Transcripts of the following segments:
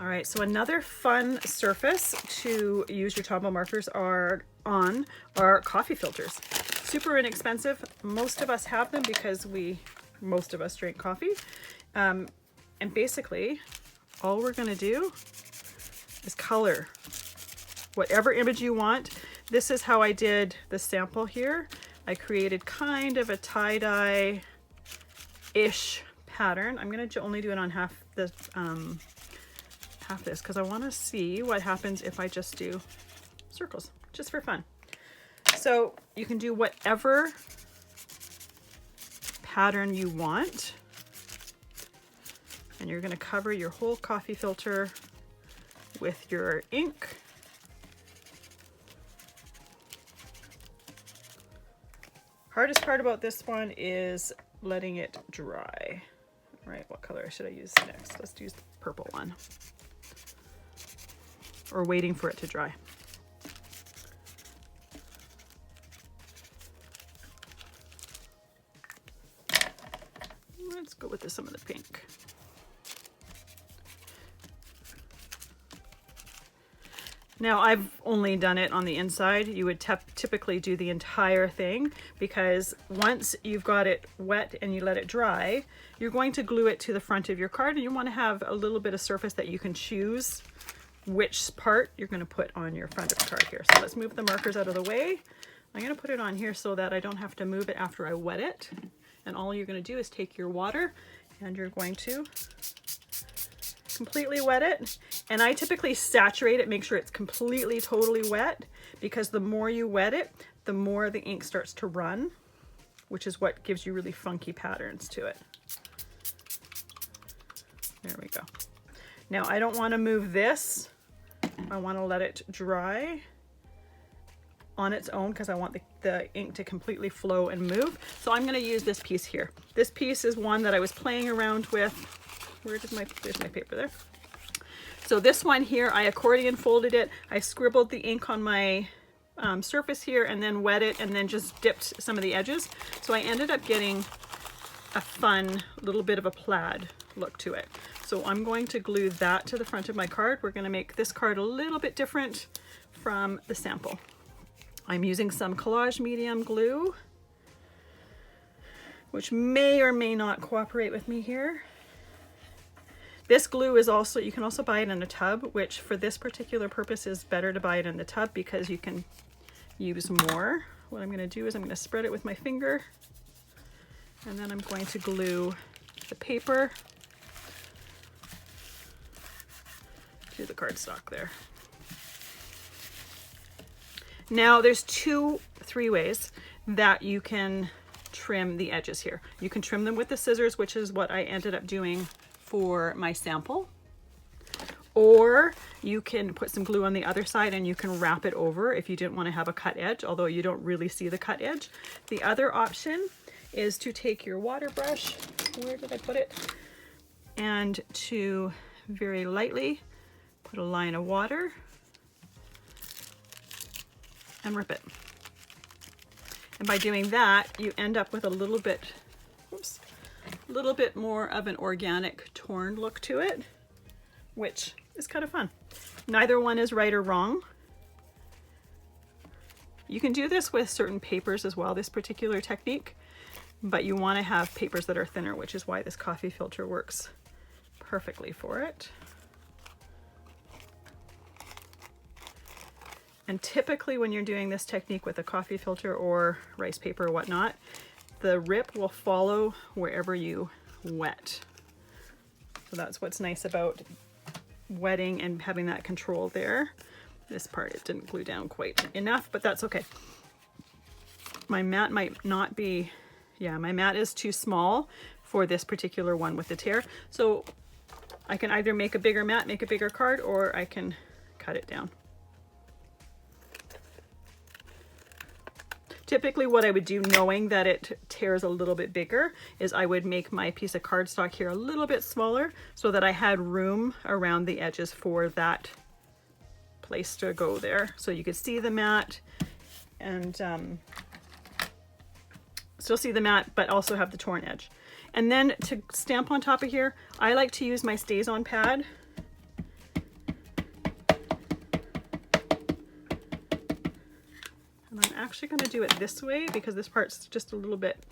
All right, so another fun surface to use your Tombow markers are coffee filters. Super inexpensive. Most of us have them because most of us drink coffee. And basically, all we're gonna do is color whatever image you want. This is how I did the sample here. I created kind of a tie-dye-ish pattern. I'm gonna only do it on half this because I want to see what happens if I just do circles, just for fun. So you can do whatever pattern you want, and you're going to cover your whole coffee filter with your ink. Hardest part about this one is letting it dry. All right, what color should I use next? Let's use the purple one. Or waiting for it to dry. Let's go with some of the pink. Now I've only done it on the inside. You would typically do the entire thing, because once you've got it wet and you let it dry, you're going to glue it to the front of your card, and you want to have a little bit of surface that you can choose which part you're going to put on your front of the card here. So let's move the markers out of the way. I'm going to put it on here so that I don't have to move it after I wet it. And all you're going to do is take your water and you're going to completely wet it. And I typically saturate it, make sure it's completely totally wet, because the more you wet it, the more the ink starts to run, which is what gives you really funky patterns to it. There we go. Now I don't want to move this. I want to let it dry on its own because I want the ink to completely flow and move. So I'm going to use this piece here. This piece is one that I was playing around with. There's my paper there. So this one here, I accordion folded it. I scribbled the ink on my surface here and then wet it and then just dipped some of the edges. So I ended up getting a fun little bit of a plaid look to it. So I'm going to glue that to the front of my card. We're going to make this card a little bit different from the sample. I'm using some collage medium glue, which may or may not cooperate with me here. This glue is also, you can also buy it in a tub, which for this particular purpose is better to buy it in the tub because you can use more. What I'm going to do is I'm going to spread it with my finger, and then I'm going to glue the paper to the cardstock there. Now there's three ways that you can trim the edges here. You can trim them with the scissors, which is what I ended up doing for my sample, or you can put some glue on the other side and you can wrap it over if you didn't want to have a cut edge, although you don't really see the cut edge. The other option is to take your water brush, where did I put it, and to very lightly put a line of water and rip it. And by doing that, you end up with a little bit more of an organic torn look to it, which is kind of fun. Neither one is right or wrong. You can do this with certain papers as well, this particular technique, but you want to have papers that are thinner, which is why this coffee filter works perfectly for it. And typically when you're doing this technique with a coffee filter or rice paper or whatnot, the rip will follow wherever you wet. So that's what's nice about wetting and having that control there. This part, it didn't glue down quite enough, but that's okay. My mat might not be, yeah, my mat is too small for this particular one with the tear. So I can either make a bigger mat, make a bigger card, or I can cut it down. Typically what I would do, knowing that it tears a little bit bigger, is I would make my piece of cardstock here a little bit smaller so that I had room around the edges for that place to go there. So you could see the mat and still see the mat, but also have the torn edge. And then to stamp on top of here, I like to use my StazOn pad actually going to do it this way because this part's just a little bit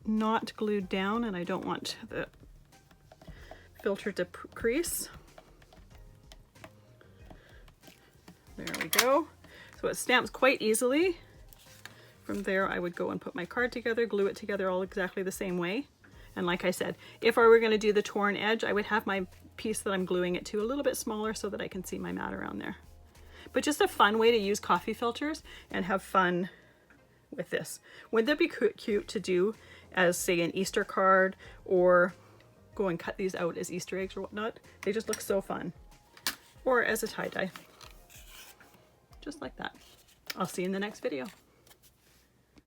not glued down and I don't want the filter to crease. There we go. So it stamps quite easily. From there I would go and put my card together, glue it together all exactly the same way. And like I said, if I were going to do the torn edge, I would have my piece that I'm gluing it to a little bit smaller so that I can see my mat around there. But just a fun way to use coffee filters and have fun with this. Wouldn't that be cute to do as, say, an Easter card, or go and cut these out as Easter eggs or whatnot? They just look so fun. Or as a tie-dye. Just like that. I'll see you in the next video.